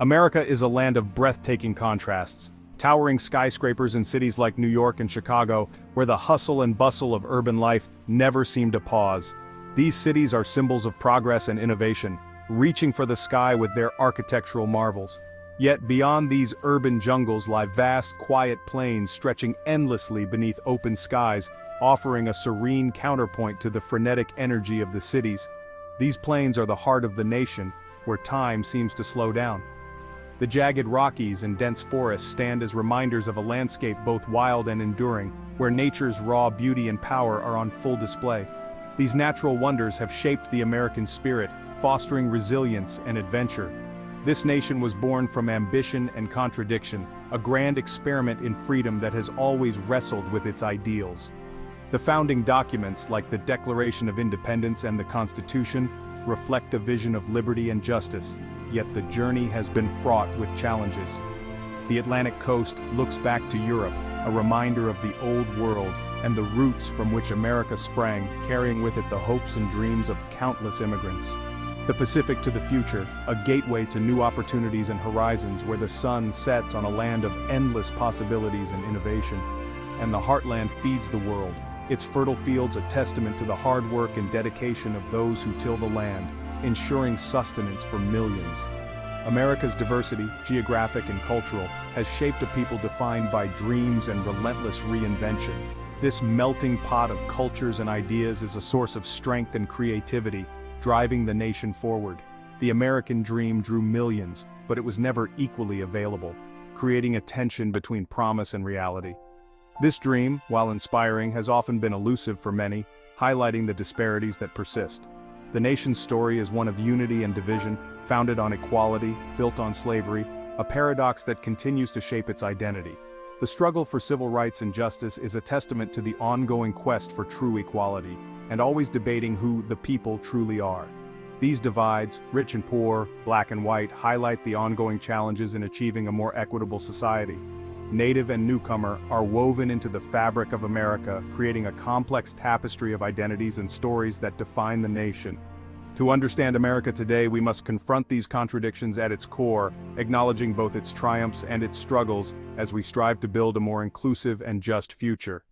America is a land of breathtaking contrasts. Towering skyscrapers in cities like New York and Chicago, where the hustle and bustle of urban life never seem to pause. These cities are symbols of progress and innovation, reaching for the sky with their architectural marvels. Yet beyond these urban jungles lie vast, quiet plains stretching endlessly beneath open skies, offering a serene counterpoint to the frenetic energy of the cities. These plains are the heart of the nation, where time seems to slow down. The jagged Rockies and dense forests stand as reminders of a landscape both wild and enduring, where nature's raw beauty and power are on full display. These natural wonders have shaped the American spirit, fostering resilience and adventure. This nation was born from ambition and contradiction, a grand experiment in freedom that has always wrestled with its ideals. The founding documents, like the Declaration of Independence and the Constitution, reflect a vision of liberty and justice, yet the journey has been fraught with challenges. The Atlantic coast looks back to Europe, a reminder of the old world and the roots from which America sprang, carrying with it the hopes and dreams of countless immigrants. The Pacific to the future, a gateway to new opportunities and horizons where the sun sets on a land of endless possibilities and innovation. And the heartland feeds the world, its fertile fields a testament to the hard work and dedication of those who till the land, ensuring sustenance for millions. America's diversity, geographic and cultural, has shaped a people defined by dreams and relentless reinvention. This melting pot of cultures and ideas is a source of strength and creativity, driving the nation forward. The American dream drew millions, but it was never equally available, creating a tension between promise and reality. This dream, while inspiring, has often been elusive for many, highlighting the disparities that persist. The nation's story is one of unity and division, founded on equality, built on slavery, a paradox that continues to shape its identity. The struggle for civil rights and justice is a testament to the ongoing quest for true equality, and always debating who the people truly are. These divides, rich and poor, black and white, highlight the ongoing challenges in achieving a more equitable society. Native and newcomer are woven into the fabric of America, creating a complex tapestry of identities and stories that define the nation. To understand America today, we must confront these contradictions at its core, acknowledging both its triumphs and its struggles as we strive to build a more inclusive and just future.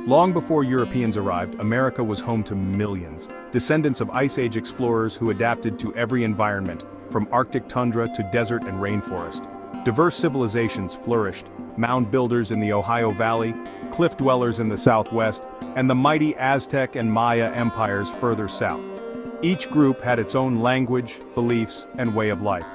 Long before Europeans arrived, America was home to millions, descendants of Ice Age explorers who adapted to every environment, from Arctic tundra to desert and rainforest. Diverse civilizations flourished, mound builders in the Ohio Valley, cliff dwellers in the Southwest, and the mighty Aztec and Maya empires further south. Each group had its own language, beliefs, and way of life.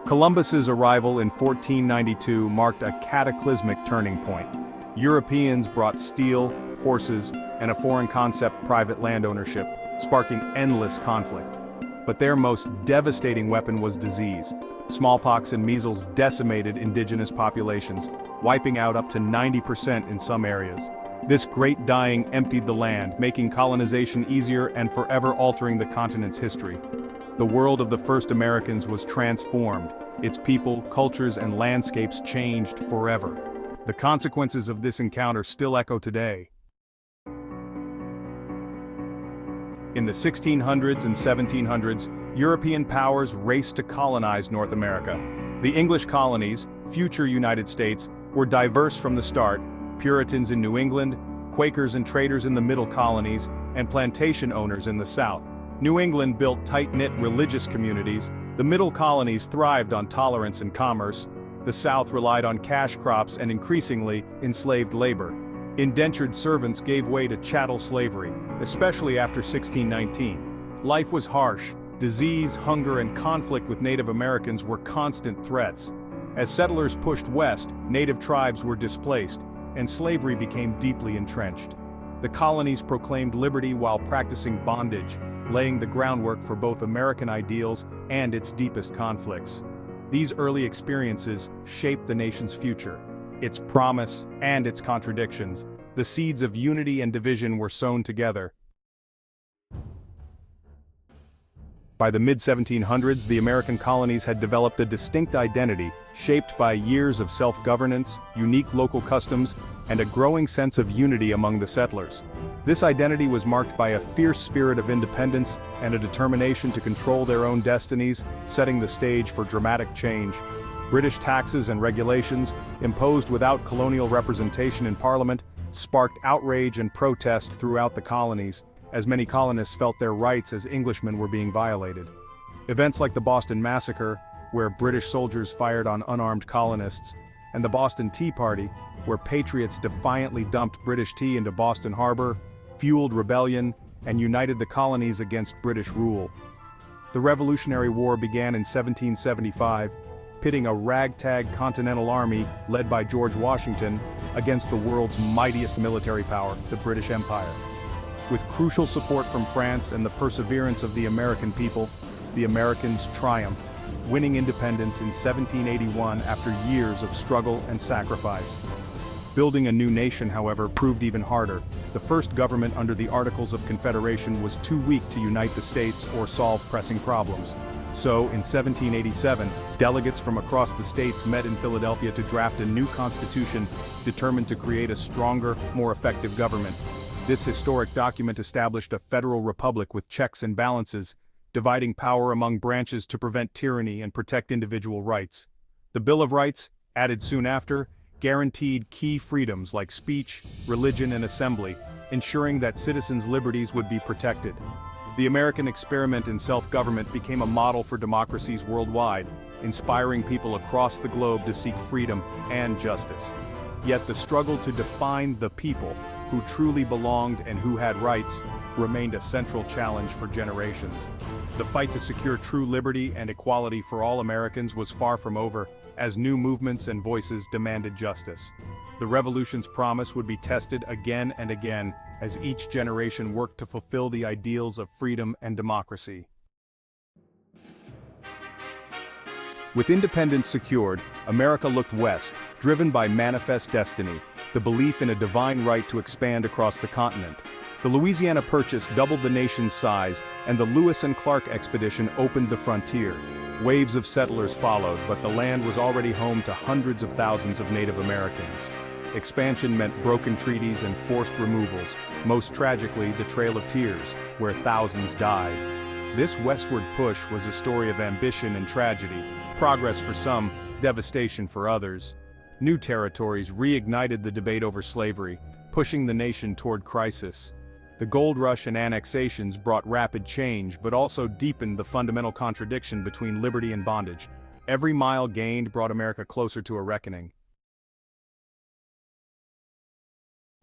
Columbus's arrival in 1492 marked a cataclysmic turning point. Europeans brought steel, horses, and a foreign concept, private land ownership, sparking endless conflict. But their most devastating weapon was disease. Smallpox and measles decimated indigenous populations, wiping out up to 90% in some areas. This great dying emptied the land, making colonization easier and forever altering the continent's history. The world of the first Americans was transformed. Its people, cultures, and landscapes changed forever. The consequences of this encounter still echo today. In the 1600s and 1700s, European powers raced to colonize North America. The English colonies, future United States, were diverse from the start: Puritans in New England, Quakers and traders in the middle colonies, and plantation owners in the South. New England built tight-knit religious communities, the middle colonies thrived on tolerance and commerce, the South relied on cash crops and increasingly enslaved labor. Indentured servants gave way to chattel slavery, especially after 1619. Life was harsh. Disease, hunger, and conflict with Native Americans were constant threats. As settlers pushed west, Native tribes were displaced, and slavery became deeply entrenched. The colonies proclaimed liberty while practicing bondage, laying the groundwork for both American ideals and its deepest conflicts. These early experiences shaped the nation's future, its promise and its contradictions. The seeds of unity and division were sown together. By the mid-1700s, the American colonies had developed a distinct identity, shaped by years of self-governance, unique local customs, and a growing sense of unity among the settlers. This identity was marked by a fierce spirit of independence and a determination to control their own destinies, setting the stage for dramatic change. British taxes and regulations, imposed without colonial representation in Parliament, sparked outrage and protest throughout the colonies, as many colonists felt their rights as Englishmen were being violated. Events like the Boston Massacre, where British soldiers fired on unarmed colonists, and the Boston Tea Party, where patriots defiantly dumped British tea into Boston Harbor, fueled rebellion, and united the colonies against British rule. The Revolutionary War began in 1775, pitting a ragtag Continental Army led by George Washington against the world's mightiest military power, the British Empire. With crucial support from France and the perseverance of the American people, the Americans triumphed, winning independence in 1781 after years of struggle and sacrifice. Building a new nation, however, proved even harder. The first government under the Articles of Confederation was too weak to unite the states or solve pressing problems. So, in 1787, delegates from across the states met in Philadelphia to draft a new constitution determined to create a stronger, more effective government. This historic document established a federal republic with checks and balances, dividing power among branches to prevent tyranny and protect individual rights. The Bill of Rights, added soon after, guaranteed key freedoms like speech, religion, and assembly, ensuring that citizens' liberties would be protected. The American experiment in self-government became a model for democracies worldwide, inspiring people across the globe to seek freedom and justice. Yet the struggle to define the people, who truly belonged and who had rights, remained a central challenge for generations. The fight to secure true liberty and equality for all Americans was far from over, as new movements and voices demanded justice. The revolution's promise would be tested again and again, as each generation worked to fulfill the ideals of freedom and democracy. With independence secured, America looked west, driven by manifest destiny, the belief in a divine right to expand across the continent. The Louisiana Purchase doubled the nation's size, and the Lewis and Clark expedition opened the frontier. Waves of settlers followed, but the land was already home to hundreds of thousands of Native Americans. Expansion meant broken treaties and forced removals, most tragically the Trail of Tears, where thousands died. This westward push was a story of ambition and tragedy, progress for some, devastation for others. New territories reignited the debate over slavery, pushing the nation toward crisis. The gold rush and annexations brought rapid change, but also deepened the fundamental contradiction between liberty and bondage. Every mile gained brought America closer to a reckoning.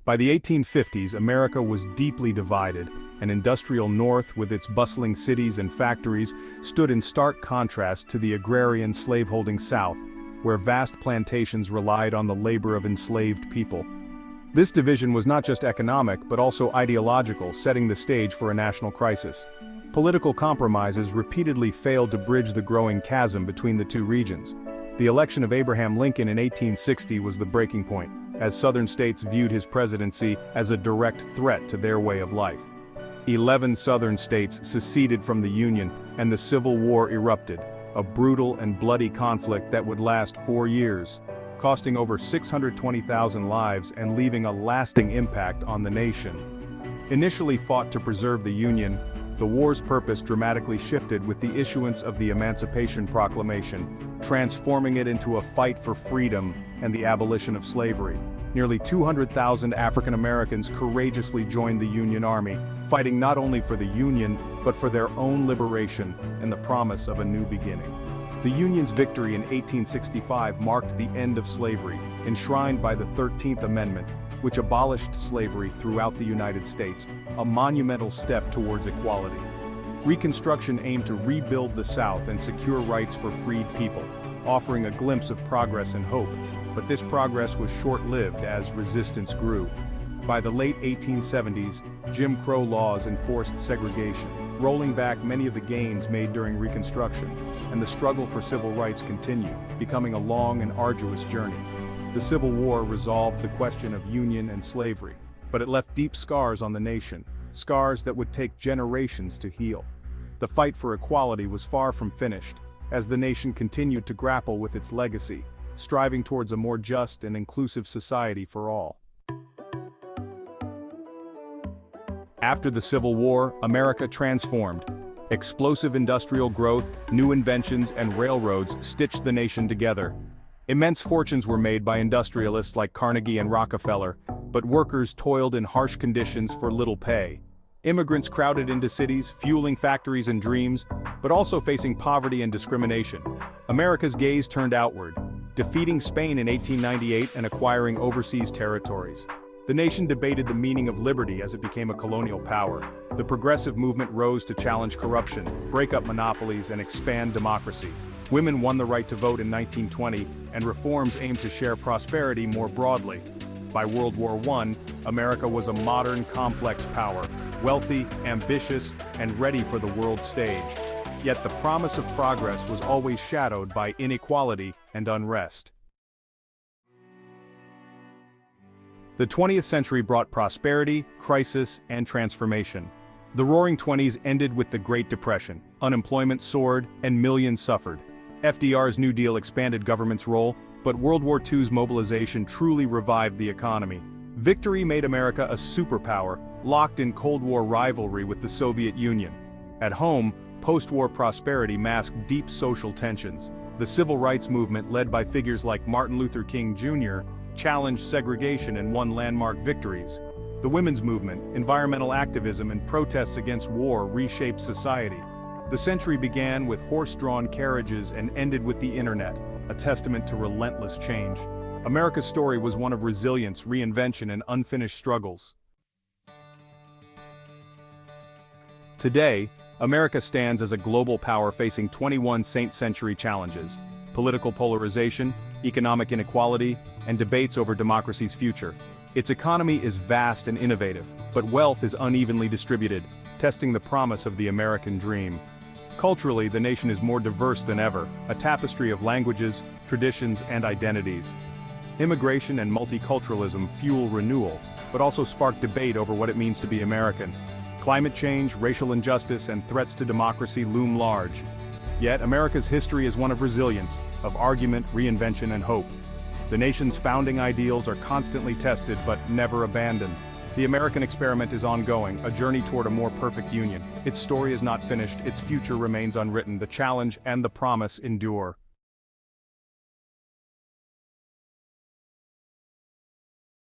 By the 1850s, America was deeply divided. An industrial North with its bustling cities and factories stood in stark contrast to the agrarian slaveholding South, where vast plantations relied on the labor of enslaved people. This division was not just economic but also ideological, setting the stage for a national crisis. Political compromises repeatedly failed to bridge the growing chasm between the two regions. The election of Abraham Lincoln in 1860 was the breaking point, as Southern states viewed his presidency as a direct threat to their way of life. 11 Southern states seceded from the Union, and the Civil War erupted, a brutal and bloody conflict that would last 4 years, costing over 620,000 lives and leaving a lasting impact on the nation. Initially fought to preserve the Union, the war's purpose dramatically shifted with the issuance of the Emancipation Proclamation, transforming it into a fight for freedom and the abolition of slavery. Nearly 200,000 African Americans courageously joined the Union Army, fighting not only for the Union, but for their own liberation and the promise of a new beginning. The Union's victory in 1865 marked the end of slavery, enshrined by the 13th Amendment, which abolished slavery throughout the United States, a monumental step towards equality. Reconstruction aimed to rebuild the South and secure rights for freed people, offering a glimpse of progress and hope, but this progress was short-lived as resistance grew. By the late 1870s, Jim Crow laws enforced segregation, rolling back many of the gains made during Reconstruction, and the struggle for civil rights continued, becoming a long and arduous journey. The Civil War resolved the question of Union and slavery, but it left deep scars on the nation, scars that would take generations to heal. the fight for equality was far from finished, as the nation continued to grapple with its legacy, striving towards a more just and inclusive society for all. After the Civil War, America transformed. Explosive industrial growth, new inventions, and railroads stitched the nation together. Immense fortunes were made by industrialists like Carnegie and Rockefeller, but workers toiled in harsh conditions for little pay. Immigrants crowded into cities, fueling factories and dreams, but also facing poverty and discrimination. America's gaze turned outward, defeating Spain in 1898 and acquiring overseas territories. The nation debated the meaning of liberty as it became a colonial power. The progressive movement rose to challenge corruption, break up monopolies, and expand democracy. Women won the right to vote in 1920, and reforms aimed to share prosperity more broadly. By World War I, America was a modern, complex power, wealthy, ambitious, and ready for the world stage. Yet the promise of progress was always shadowed by inequality and unrest. The 20th century brought prosperity, crisis, and transformation. The Roaring Twenties ended with the Great Depression. Unemployment soared, and millions suffered. FDR's New Deal expanded government's role, but World War II's mobilization truly revived the economy. Victory made America a superpower, locked in Cold War rivalry with the Soviet Union. At home, post-war prosperity masked deep social tensions. The civil rights movement, led by figures like Martin Luther King Jr., challenged segregation and won landmark victories. The women's movement, environmental activism, and protests against war reshaped society. The century began with horse-drawn carriages and ended with the internet, a testament to relentless change. America's story was one of resilience, reinvention, and unfinished struggles. Today, America stands as a global power facing 21 century challenges: political polarization, economic inequality, and debates over democracy's future. Its economy is vast and innovative, but wealth is unevenly distributed, testing the promise of the American dream. Culturally, the nation is more diverse than ever, a tapestry of languages, traditions, and identities. Immigration and multiculturalism fuel renewal, but also spark debate over what it means to be American. Climate change, racial injustice, and threats to democracy loom large. Yet, America's history is one of resilience, of argument, reinvention, and hope. The nation's founding ideals are constantly tested but never abandoned. The American experiment is ongoing, a journey toward a more perfect union. Its story is not finished, its future remains unwritten, the challenge and the promise endure.